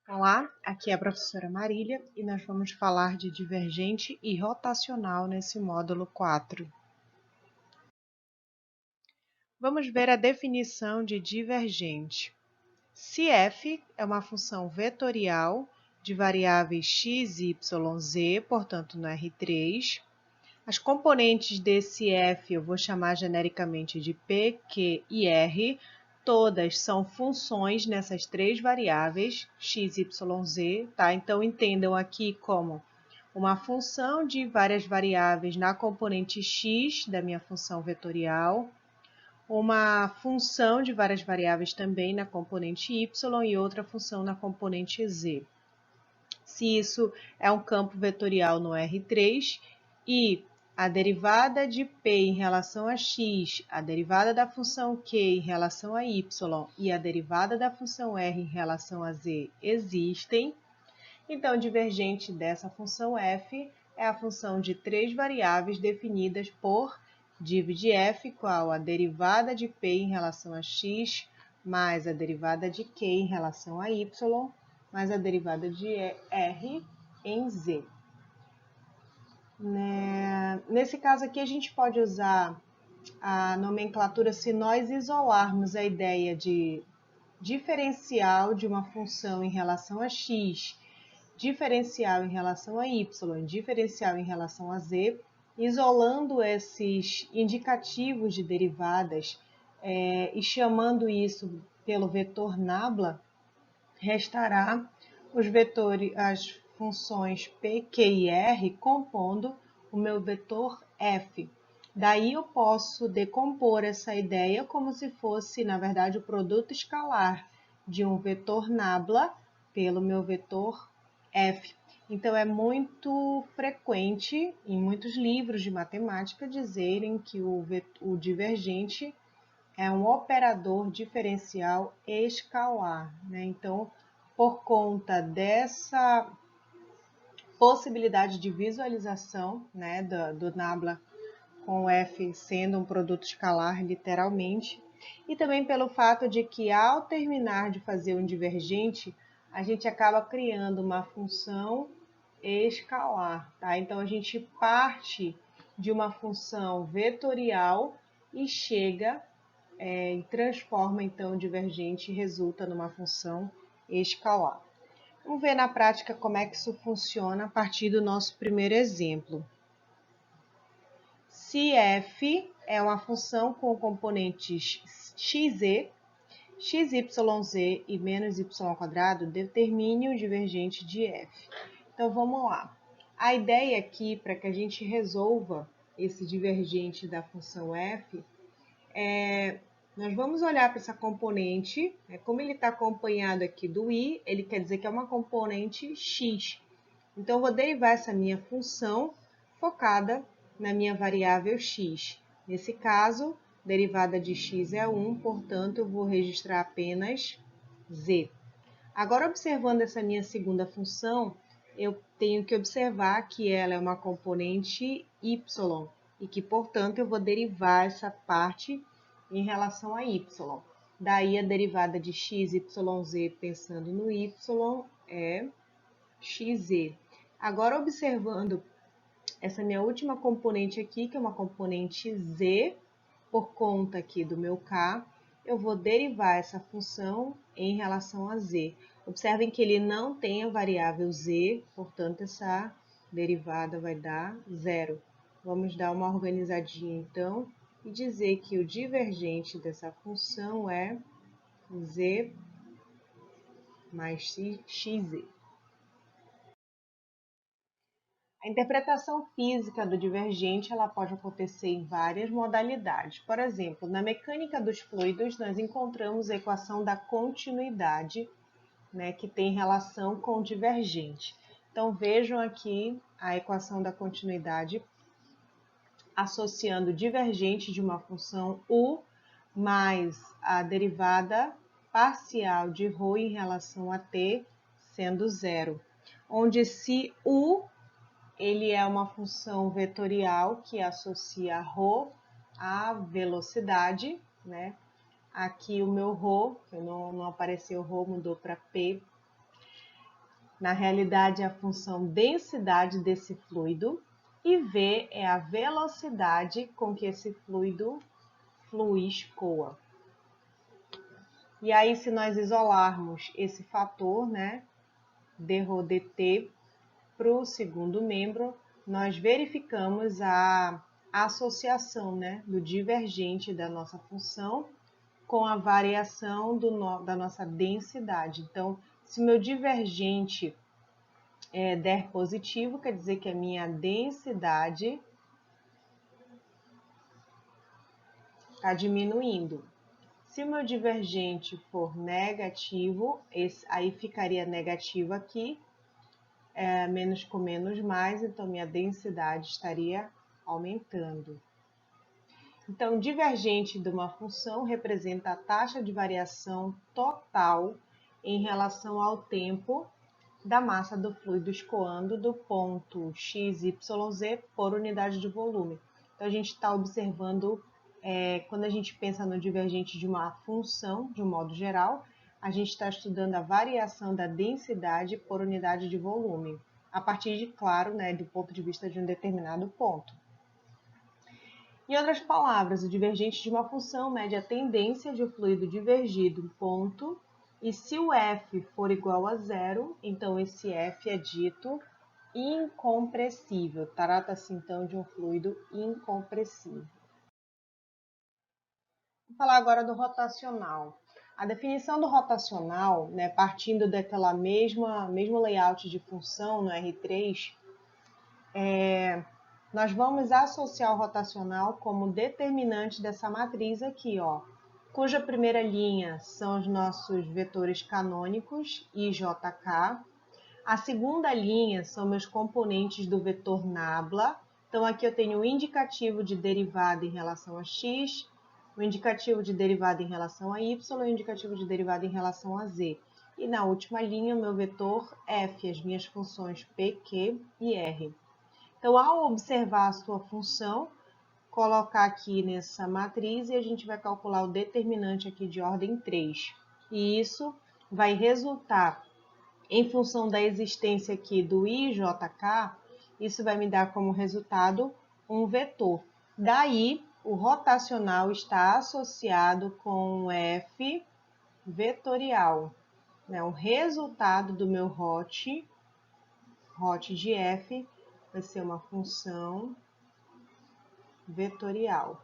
Olá, aqui é a professora Marília e nós vamos falar de divergente e rotacional nesse módulo 4. Vamos ver a definição de divergente. Se f é uma função vetorial de variáveis x, y, z, portanto no R3, as componentes desse f eu vou chamar genericamente de p, q e r, todas são funções nessas três variáveis, x, y, z, tá? Então, entendam aqui como uma função de várias variáveis na componente x da minha função vetorial, uma função de várias variáveis também na componente y e outra função na componente z. Se isso é um campo vetorial no R3 e a derivada de p em relação a x, a derivada da função q em relação a y e a derivada da função r em relação a z existem, então o divergente dessa função f é a função de três variáveis definidas por div de f igual a derivada de p em relação a x mais a derivada de q em relação a y mais a derivada de r em z. Nesse caso aqui, a gente pode usar a nomenclatura se nós isolarmos a ideia de diferencial de uma função em relação a x, diferencial em relação a y, diferencial em relação a z, isolando esses indicativos de derivadas e chamando isso pelo vetor nabla, restará os vetores, as funções p, q e r compondo o meu vetor f. Daí eu posso decompor essa ideia como se fosse, na verdade, o produto escalar de um vetor nabla pelo meu vetor f. Então, é muito frequente em muitos livros de matemática dizerem que o divergente é um operador diferencial escalar, né? Então, por conta dessa possibilidade de visualização, né, do nabla com f sendo um produto escalar, literalmente, e também pelo fato de que, ao terminar de fazer um divergente, a gente acaba criando uma função escalar, tá? Então, a gente parte de uma função vetorial e chega e transforma então o divergente e resulta numa função escalar. Vamos ver na prática como é que isso funciona a partir do nosso primeiro exemplo. Se f é uma função com componentes x, z e menos y², determine o divergente de f. Então, vamos lá. A ideia aqui, para que a gente resolva esse divergente da função f, nós vamos olhar para essa componente, como ele está acompanhado aqui do i, ele quer dizer que é uma componente x. Então, eu vou derivar essa minha função focada na minha variável x. Nesse caso, derivada de x é 1, portanto, eu vou registrar apenas z. Agora, observando essa minha segunda função, eu tenho que observar que ela é uma componente y e que, portanto, eu vou derivar essa parte em relação a y. Daí, a derivada de x, y, z, pensando no y, é xz. Agora, observando essa minha última componente aqui, que é uma componente z, por conta aqui do meu k, eu vou derivar essa função em relação a z. Observem que ele não tem a variável z, portanto, essa derivada vai dar zero. Vamos dar uma organizadinha, então, e dizer que o divergente dessa função é z mais xz. A interpretação física do divergente ela pode acontecer em várias modalidades. Por exemplo, na mecânica dos fluidos, nós encontramos a equação da continuidade, né, que tem relação com o divergente. Então, vejam aqui a equação da continuidade associando o divergente de uma função u mais a derivada parcial de ρ em relação a t sendo zero, onde se u ele é uma função vetorial que associa ρ à velocidade, né? Aqui o meu ρ, que não apareceu ρ, mudou para p. Na realidade, é a função densidade desse fluido e V é a velocidade com que esse fluido flui, escoa. E aí, se nós isolarmos esse fator, né, dρdt, para o segundo membro, nós verificamos a associação, né, do divergente da nossa função com a variação da nossa densidade. Então, se o meu divergente der positivo, quer dizer que a minha densidade está diminuindo. Se o meu divergente for negativo, aí ficaria negativo aqui, menos com menos mais, então minha densidade estaria aumentando. Então, divergente de uma função representa a taxa de variação total em relação ao tempo da massa do fluido escoando do ponto XYZ por unidade de volume. Então, a gente está observando, quando a gente pensa no divergente de uma função, de um modo geral, a gente está estudando a variação da densidade por unidade de volume, a partir de, claro, né, do ponto de vista de um determinado ponto. Em outras palavras, o divergente de uma função mede a tendência de o fluido divergir do ponto, e se o F for igual a zero, então esse F é dito incompressível. Trata-se então de um fluido incompressível. Vou falar agora do rotacional. A definição do rotacional, né, partindo daquela mesmo layout de função no R3, nós vamos associar o rotacional como determinante dessa matriz aqui, ó, cuja primeira linha são os nossos vetores canônicos, I, J, K. A segunda linha são meus componentes do vetor nabla. Então, aqui eu tenho o indicativo de derivada em relação a x, o indicativo de derivada em relação a y e o indicativo de derivada em relação a z. E na última linha, o meu vetor f, as minhas funções p, q e r. Então, ao observar a sua função, colocar aqui nessa matriz e a gente vai calcular o determinante aqui de ordem 3. E isso vai resultar, em função da existência aqui do IJK, isso vai me dar como resultado um vetor. Daí, o rotacional está associado com o F vetorial, né? O resultado do meu hot de F vai ser uma função vetorial.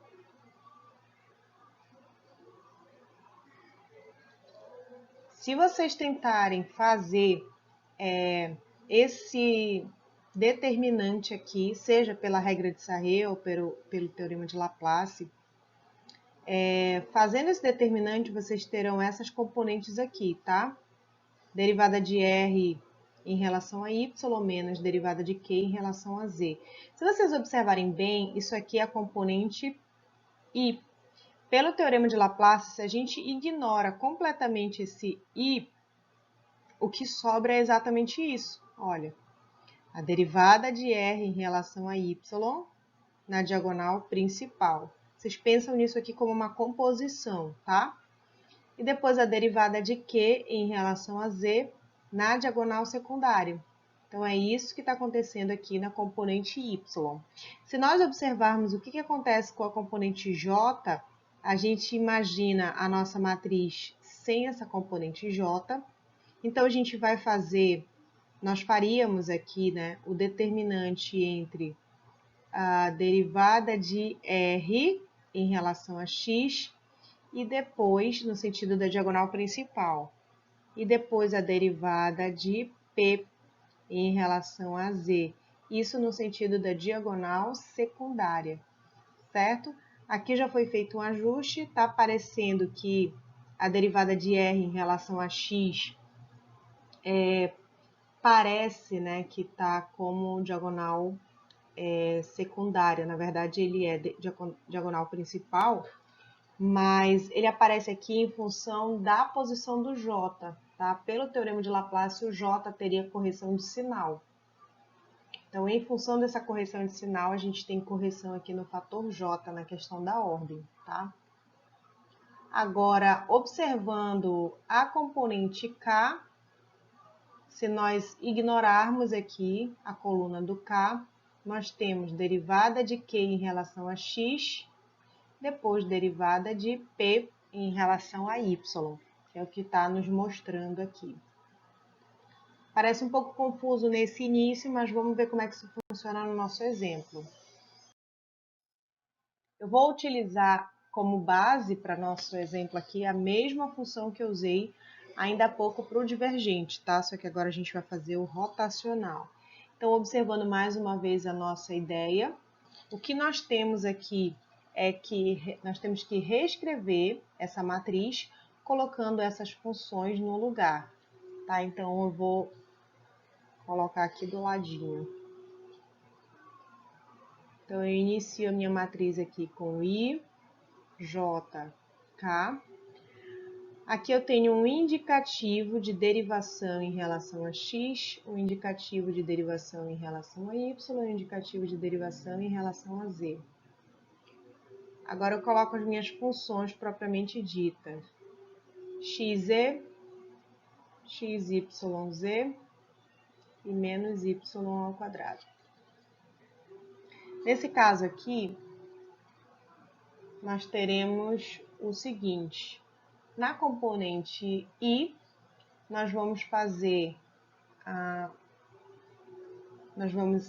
Se vocês tentarem fazer esse determinante aqui, seja pela regra de Sarré ou pelo teorema de Laplace, fazendo esse determinante, vocês terão essas componentes aqui, tá? Derivada de R em relação a Y menos derivada de Q em relação a Z. Se vocês observarem bem, isso aqui é a componente I. Pelo teorema de Laplace, se a gente ignora completamente esse I, o que sobra é exatamente isso. Olha, a derivada de R em relação a Y na diagonal principal. Vocês pensam nisso aqui como uma composição, tá? E depois a derivada de Q em relação a Z na diagonal secundária. Então, é isso que está acontecendo aqui na componente Y. Se nós observarmos o que acontece com a componente J, a gente imagina a nossa matriz sem essa componente J. Então, a gente vai fazer, nós faríamos aqui, né, o determinante entre a derivada de R em relação a X e depois, no sentido da diagonal principal, e depois a derivada de P em relação a Z. Isso no sentido da diagonal secundária, certo? Aqui já foi feito um ajuste, está aparecendo que a derivada de R em relação a X parece, né, que está como diagonal secundária. Na verdade, ele é diagonal principal, mas ele aparece aqui em função da posição do J, tá? Pelo teorema de Laplace, o J teria correção de sinal. Então, em função dessa correção de sinal, a gente tem correção aqui no fator J, na questão da ordem, tá? Agora, observando a componente K, Se nós ignorarmos aqui a coluna do K, nós temos derivada de Q em relação a X, depois derivada de P em relação a Y, que é o que está nos mostrando aqui. Parece um pouco confuso nesse início, mas vamos ver como é que isso funciona no nosso exemplo. Eu vou utilizar como base para nosso exemplo aqui a mesma função que eu usei ainda há pouco para o divergente, tá? Só que agora a gente vai fazer o rotacional. Então, observando mais uma vez a nossa ideia, o que nós temos aqui é que nós temos que reescrever essa matriz colocando essas funções no lugar, tá? Então, eu vou colocar aqui do ladinho. Então, eu inicio a minha matriz aqui com I, J, K. Aqui eu tenho um indicativo de derivação em relação a x, um indicativo de derivação em relação a y, um indicativo de derivação em relação a z. Agora eu coloco as minhas funções propriamente ditas. xe, xyz e menos y ao quadrado. Nesse caso aqui, nós teremos o seguinte. Na componente I, nós vamos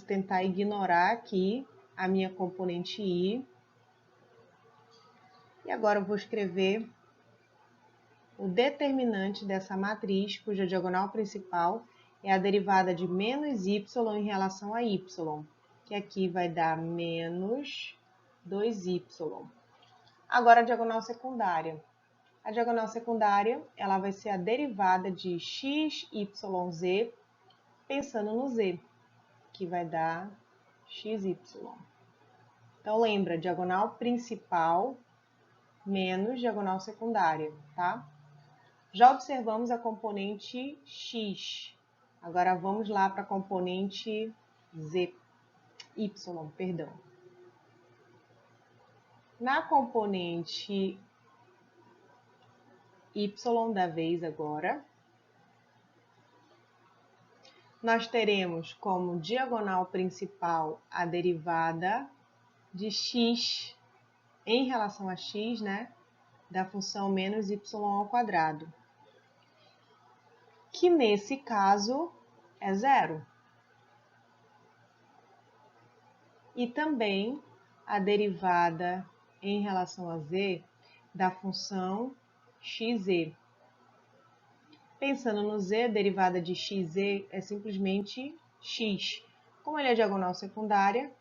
tentar ignorar aqui a minha componente I. E agora eu vou escrever o determinante dessa matriz, cuja diagonal principal é a derivada de menos y em relação a y, que aqui vai dar menos 2y. Agora a diagonal secundária. A diagonal secundária, ela vai ser a derivada de x, y, z, pensando no z, que vai dar xy. Então, lembra, diagonal principal menos diagonal secundária, tá? Já observamos a componente x. Agora, vamos lá para a componente perdão. Na componente y da vez agora, nós teremos como diagonal principal a derivada de x em relação a x, né, da função menos y ao quadrado, que nesse caso é zero. E também a derivada em relação a z da função xz. Pensando no z, a derivada de xz é simplesmente x. Como ele é diagonal secundária,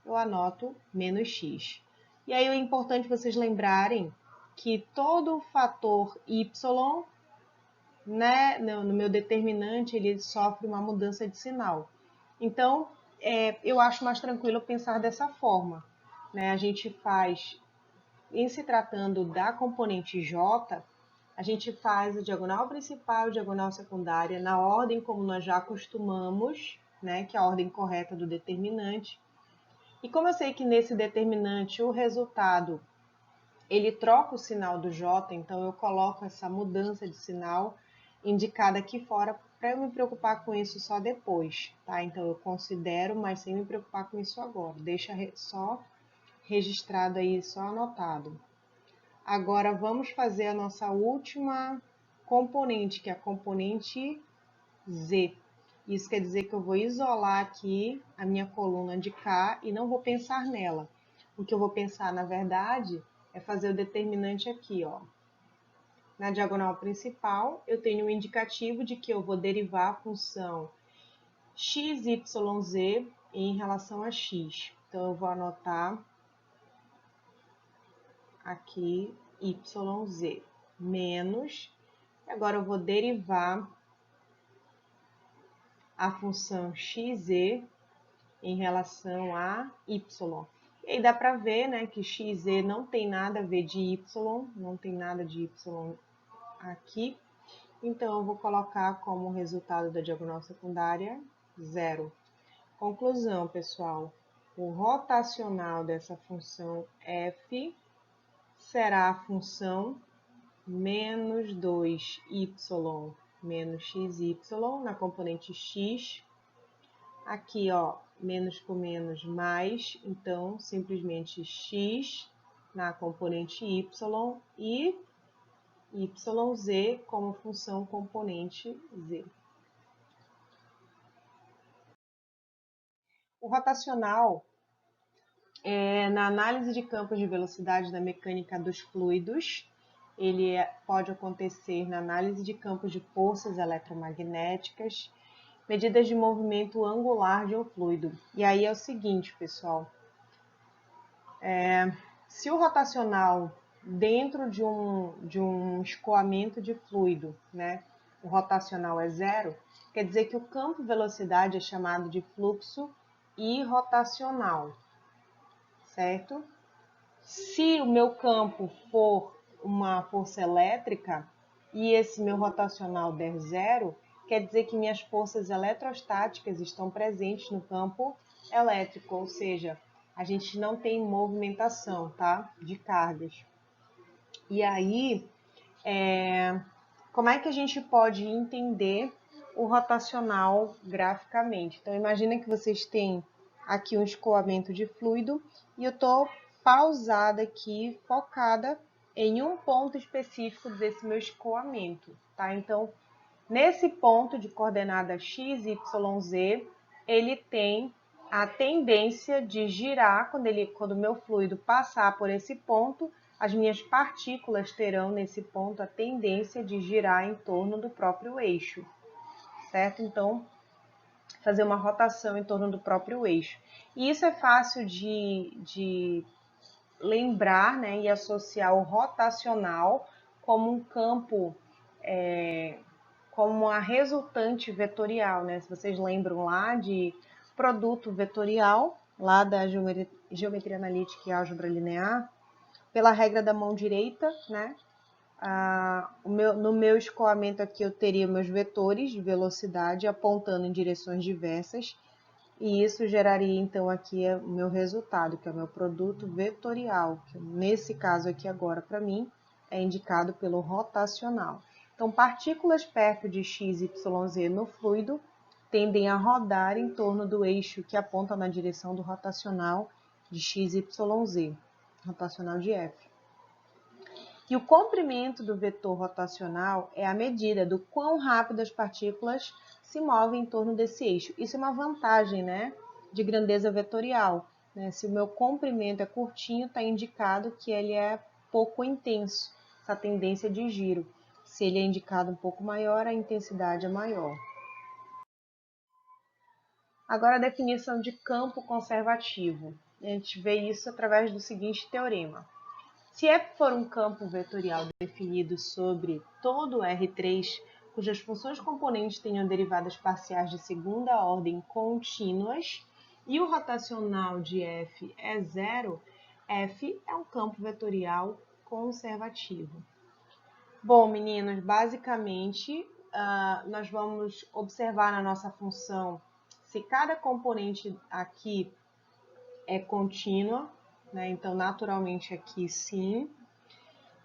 eu anoto menos x. E aí é importante vocês lembrarem que todo fator y, né, no meu determinante, ele sofre uma mudança de sinal. Então, eu acho mais tranquilo pensar dessa forma, né? A gente faz, em se tratando da componente j, a gente faz a diagonal principal e a diagonal secundária na ordem como nós já acostumamos, né, que é a ordem correta do determinante. E como eu sei que nesse determinante o resultado ele troca o sinal do j, então eu coloco essa mudança de sinal indicada aqui fora para eu me preocupar com isso só depois, tá? Então eu considero, mas sem me preocupar com isso agora. Deixa só registrado aí, só anotado. Agora vamos fazer a nossa última componente, que é a componente z. Isso quer dizer que eu vou isolar aqui a minha coluna de K e não vou pensar nela. O que eu vou pensar, na verdade, é fazer o determinante aqui, ó. Na diagonal principal, eu tenho um indicativo de que eu vou derivar a função xyz em relação a x. Então, eu vou anotar aqui yz menos. Agora, eu vou derivar a função xz em relação a y. E aí dá para ver, né, que xz não tem nada a ver de y, não tem nada de y aqui. Então, eu vou colocar como resultado da diagonal secundária, zero. Conclusão, pessoal. O rotacional dessa função f será a função menos 2y menos xy na componente x. Aqui, ó, menos com menos mais, então, simplesmente x na componente y e yz como função componente z. O rotacional na análise de campos de velocidade da mecânica dos fluidos, ele pode acontecer na análise de campos de forças eletromagnéticas, medidas de movimento angular de um fluido. E aí é o seguinte, pessoal, se o rotacional dentro de um escoamento de fluido, né, o rotacional é zero, quer dizer que o campo velocidade é chamado de fluxo irrotacional, certo? Se o meu campo for uma força elétrica e esse meu rotacional der zero, quer dizer que minhas forças eletrostáticas estão presentes no campo elétrico, ou seja, a gente não tem movimentação, tá? De cargas. E aí, como é que a gente pode entender o rotacional graficamente? Então, imagina que vocês têm aqui um escoamento de fluido e eu estou pausada aqui, focada em um ponto específico desse meu escoamento, tá? Então, nesse ponto de coordenada x, y, z, ele tem a tendência de girar, quando o meu fluido passar por esse ponto, as minhas partículas terão nesse ponto a tendência de girar em torno do próprio eixo, certo? Então, fazer uma rotação em torno do próprio eixo. E isso é fácil de lembrar, né, e associar o rotacional como um campo, como a resultante vetorial, né? Se vocês lembram lá de produto vetorial, lá da geometria analítica e álgebra linear, pela regra da mão direita, né? No meu escoamento aqui eu teria meus vetores de velocidade apontando em direções diversas, e isso geraria então aqui o meu resultado, que é o meu produto vetorial, que nesse caso aqui agora para mim é indicado pelo rotacional. Então, partículas perto de x, y, z no fluido tendem a rodar em torno do eixo que aponta na direção do rotacional de x, y, z, rotacional de F. E o comprimento do vetor rotacional é a medida do quão rápido as partículas se movem em torno desse eixo. Isso é uma vantagem, né, de grandeza vetorial, né? Se o meu comprimento é curtinho, está indicado que ele é pouco intenso, essa tendência de giro. Se ele é indicado um pouco maior, a intensidade é maior. Agora a definição de campo conservativo. A gente vê isso através do seguinte teorema. Se F for um campo vetorial definido sobre todo R3, cujas funções componentes tenham derivadas parciais de segunda ordem contínuas, e o rotacional de F é zero, F é um campo vetorial conservativo. Bom, meninos, basicamente, nós vamos observar na nossa função se cada componente aqui é contínua, né? Então, naturalmente aqui sim.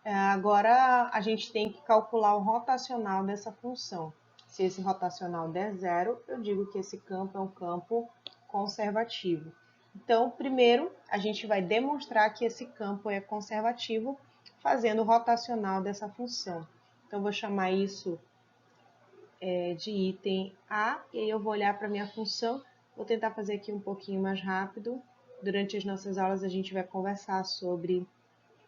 Agora, a gente tem que calcular o rotacional dessa função. Se esse rotacional der zero, eu digo que esse campo é um campo conservativo. Então, primeiro, a gente vai demonstrar que esse campo é conservativo fazendo o rotacional dessa função. Então, vou chamar isso de item A, e aí eu vou olhar para a minha função. Vou tentar fazer aqui um pouquinho mais rápido. Durante as nossas aulas, a gente vai conversar sobre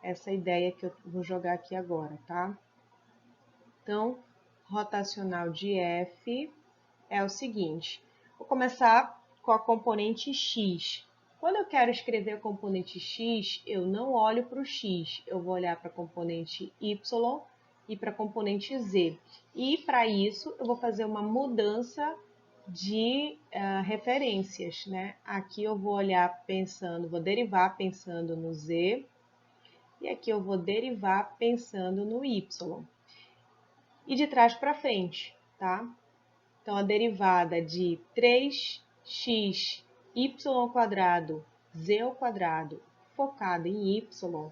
essa ideia que eu vou jogar aqui agora, tá? Então, rotacional de F é o seguinte. Vou começar com a componente x. Quando eu quero escrever a componente x, eu não olho para o x, eu vou olhar para a componente y e para a componente z. E para isso, eu vou fazer uma mudança de referências, né? Aqui eu vou olhar pensando, vou derivar pensando no z, e aqui eu vou derivar pensando no y. E de trás para frente, tá? Então, a derivada de 3x y² z² focada em y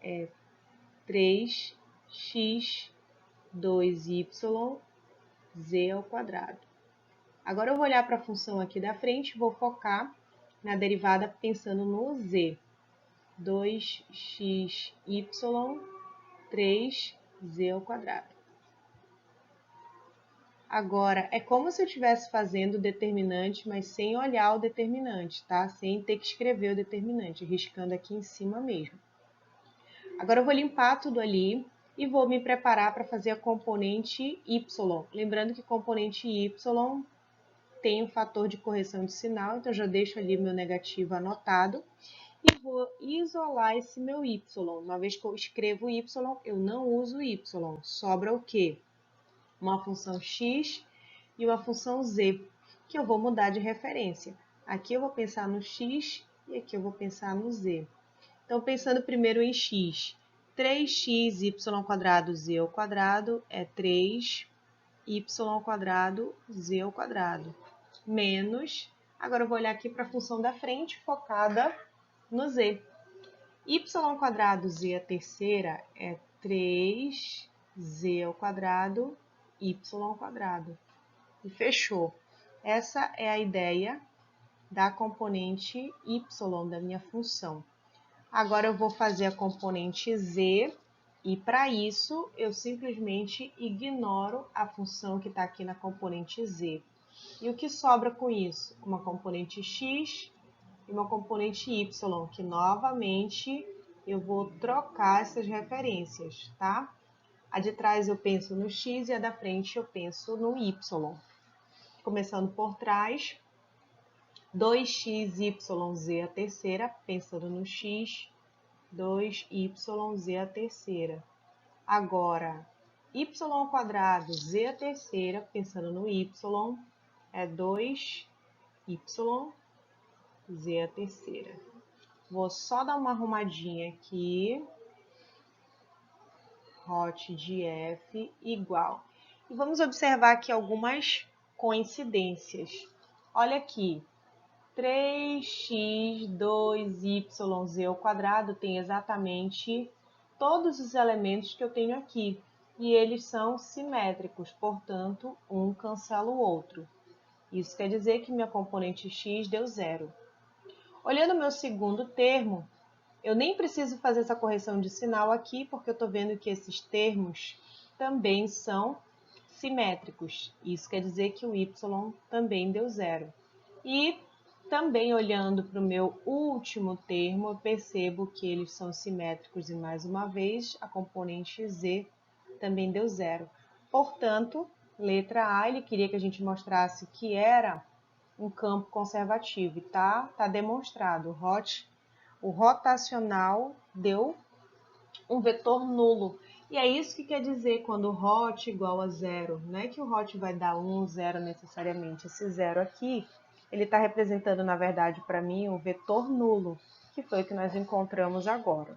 é 3x 2y z ao quadrado. Agora eu vou olhar para a função aqui da frente e vou focar na derivada pensando no z. 2xy 3z ao quadrado. Agora, é como se eu estivesse fazendo o determinante, mas sem olhar o determinante, tá? Sem ter que escrever o determinante, riscando aqui em cima mesmo. Agora eu vou limpar tudo ali e vou me preparar para fazer a componente y. Lembrando que componente y tem um fator de correção de sinal, então já deixo ali meu negativo anotado. E vou isolar esse meu y. Uma vez que eu escrevo y, eu não uso y. Sobra o quê? Uma função x e uma função z, que eu vou mudar de referência. Aqui eu vou pensar no x e aqui eu vou pensar no z. Então, pensando primeiro em x, 3xy² z ao quadrado é 3y² z ao quadrado, menos, agora eu vou olhar aqui para a função da frente, focada no z. Y² z à terceira é 3z ao quadrado, y². E fechou. Essa é a ideia da componente y da minha função. Agora eu vou fazer a componente z e para isso eu simplesmente ignoro a função que está aqui na componente z. E o que sobra com isso? Uma componente x e uma componente y, que novamente eu vou trocar essas referências, tá? A de trás eu penso no x e a da frente eu penso no y. Começando por trás, 2xyz à terceira, pensando no x, 2yz à terceira. Agora, y² z à terceira, pensando no y, é 2y z à terceira. Vou só dar uma arrumadinha aqui. Hot de f igual. E vamos observar aqui algumas coincidências. Olha aqui, 3x2yz ao quadrado tem exatamente todos os elementos que eu tenho aqui. E eles são simétricos, portanto, um cancela o outro. Isso quer dizer que minha componente x deu zero. Olhando o meu segundo termo, eu nem preciso fazer essa correção de sinal aqui, porque eu estou vendo que esses termos também são simétricos. Isso quer dizer que o y também deu zero. E também olhando para o meu último termo, eu percebo que eles são simétricos e, mais uma vez, a componente z também deu zero. Portanto, letra A, ele queria que a gente mostrasse que era um campo conservativo. E tá demonstrado. O rotacional deu um vetor nulo. E é isso que quer dizer quando o hot igual a zero. Não é que o hot vai dar 1, 0 necessariamente. Esse zero aqui, ele está representando, na verdade, para mim, o vetor nulo, que foi o que nós encontramos agora.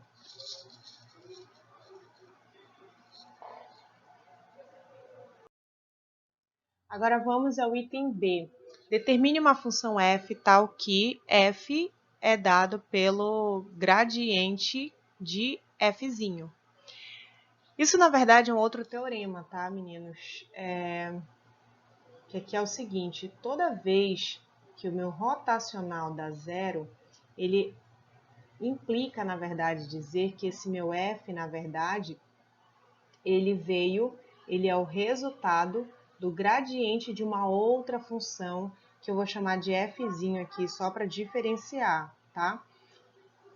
Agora vamos ao item B. Determine uma função f tal que f é dado pelo gradiente de fzinho. Isso, na verdade, é um outro teorema, tá, meninos? Que aqui é o seguinte, toda vez que o meu rotacional dá zero, ele implica, na verdade, dizer que esse meu f, na verdade, ele é o resultado do gradiente de uma outra função, que eu vou chamar de fzinho aqui, só para diferenciar, tá?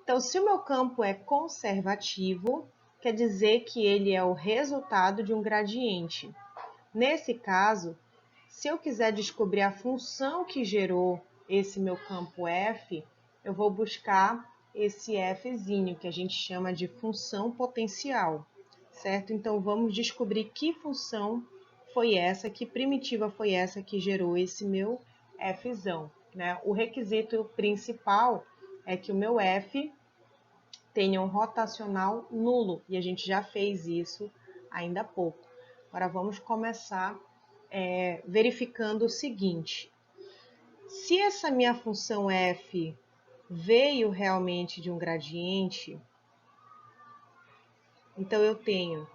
Então, se o meu campo é conservativo, quer dizer que ele é o resultado de um gradiente. Nesse caso, se eu quiser descobrir a função que gerou esse meu campo f, eu vou buscar esse fzinho, que a gente chama de função potencial, certo? Então, vamos descobrir que função foi essa, que primitiva foi essa que gerou esse meu fzão, né? O requisito principal é que o meu f tenha um rotacional nulo, e a gente já fez isso ainda há pouco. Agora vamos começar verificando o seguinte: se essa minha função f veio realmente de um gradiente, então eu tenho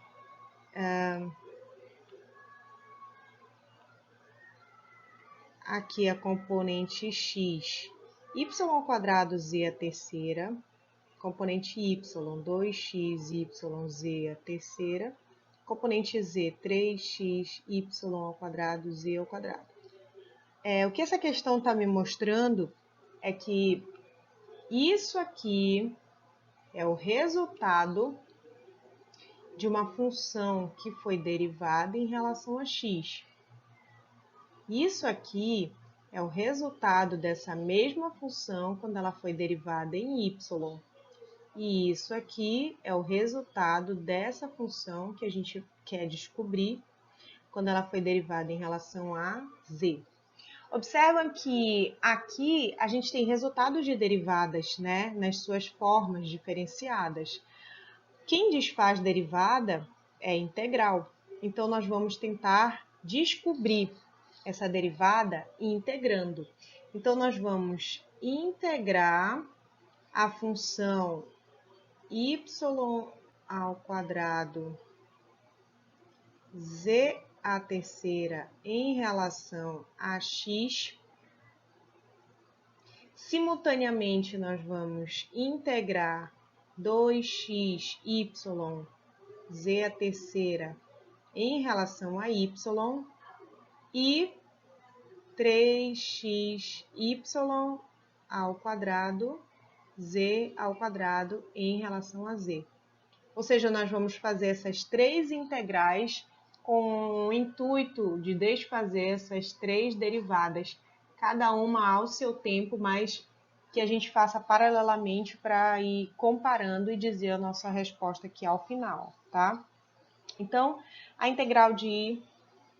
aqui a componente x, y² à terceira, componente y, 2xyz à terceira, componente z, 3xy²z². O que essa questão está me mostrando é que isso aqui é o resultado de uma função que foi derivada em relação a x. Isso aqui é o resultado dessa mesma função quando ela foi derivada em y. E isso aqui é o resultado dessa função que a gente quer descobrir quando ela foi derivada em relação a z. Observam que aqui a gente tem resultados de derivadas, né, nas suas formas diferenciadas. Quem desfaz derivada é integral. Então, nós vamos tentar descobrir essa derivada integrando. Então, nós vamos integrar a função y² z à terceira em relação a x. Simultaneamente, nós vamos integrar 2xy z à terceira em relação a y e 3xy² z² em relação a z. Ou seja, nós vamos fazer essas três integrais com o intuito de desfazer essas três derivadas, cada uma ao seu tempo, mas que a gente faça paralelamente para ir comparando e dizer a nossa resposta aqui ao final, tá? Então, a integral de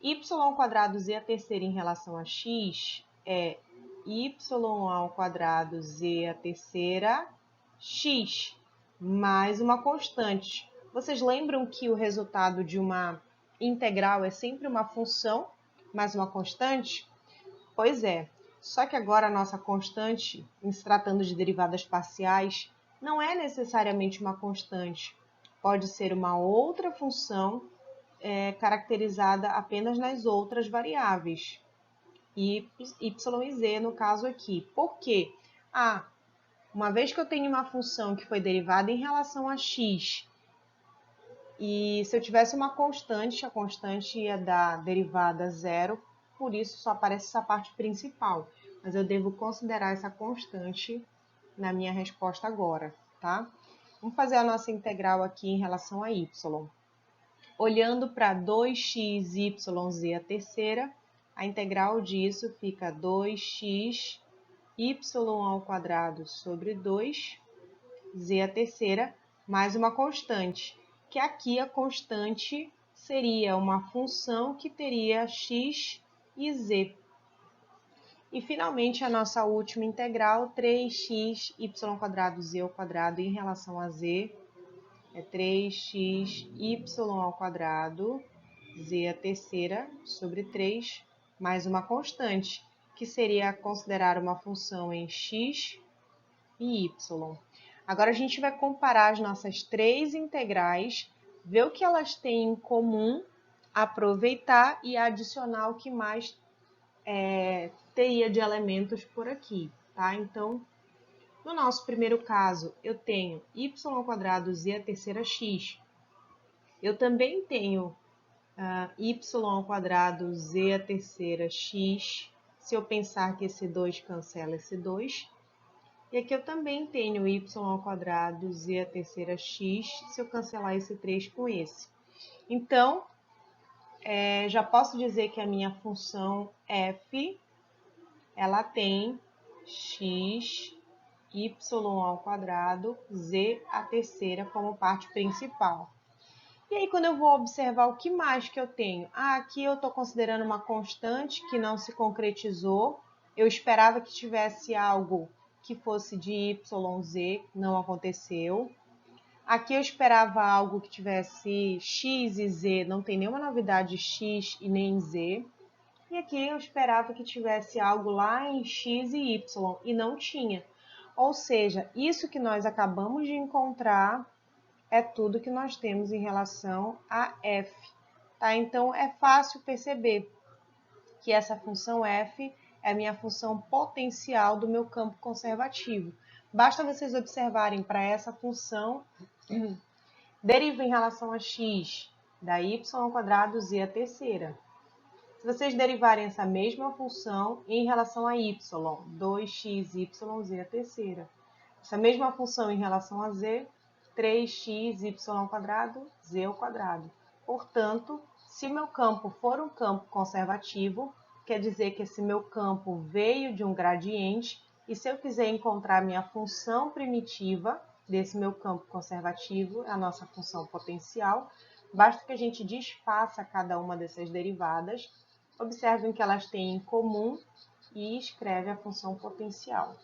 y² z à terceira em relação a x é y² z à terceira x mais uma constante. Vocês lembram que o resultado de uma integral é sempre uma função mais uma constante? Pois é, só que agora a nossa constante, em se tratando de derivadas parciais, não é necessariamente uma constante. Pode ser uma outra função caracterizada apenas nas outras variáveis, y e z no caso aqui. Por quê? Uma vez que eu tenho uma função que foi derivada em relação a x, e se eu tivesse uma constante, a constante ia dar derivada zero, por isso só aparece essa parte principal. Mas eu devo considerar essa constante na minha resposta agora, tá? Vamos fazer a nossa integral aqui em relação a y. Olhando para 2xyz à terceira, a integral disso fica 2x y² sobre 2, z à terceira, mais uma constante, que aqui a constante seria uma função que teria x e z. E, finalmente, a nossa última integral, 3x y² z² em relação a z, é 3x y² z à terceira sobre 3, mais uma constante, que seria considerar uma função em x e y. Agora a gente vai comparar as nossas três integrais, ver o que elas têm em comum, aproveitar e adicionar o que mais teria de elementos por aqui, tá? Então, no nosso primeiro caso, eu tenho y² z à terceira x. Eu também tenho y² z à terceira x, se eu pensar que esse 2 cancela esse 2. E aqui eu também tenho y² z à terceira x, se eu cancelar esse 3 com esse. Então, já posso dizer que a minha função f, ela tem x, y² z à terceira como parte principal. E aí, quando eu vou observar o que mais que eu tenho? Aqui eu estou considerando uma constante que não se concretizou. Eu esperava que tivesse algo que fosse de yz, não aconteceu. Aqui eu esperava algo que tivesse x e z, não tem nenhuma novidade x e nem z. E aqui eu esperava que tivesse algo lá em x e y, e não tinha. Ou seja, isso que nós acabamos de encontrar é tudo que nós temos em relação a f. Tá? Então, é fácil perceber que essa função f é a minha função potencial do meu campo conservativo. Basta vocês observarem para essa função, deriva em relação a x da y² z à terceira. Se vocês derivarem essa mesma função em relação a y, 2xy z à terceira. Essa mesma função em relação a z, 3xy² z ao quadrado. Portanto, se meu campo for um campo conservativo, quer dizer que esse meu campo veio de um gradiente, e se eu quiser encontrar minha função primitiva desse meu campo conservativo, a nossa função potencial, basta que a gente desfaça cada uma dessas derivadas, observem que elas têm em comum e escreve a função potencial.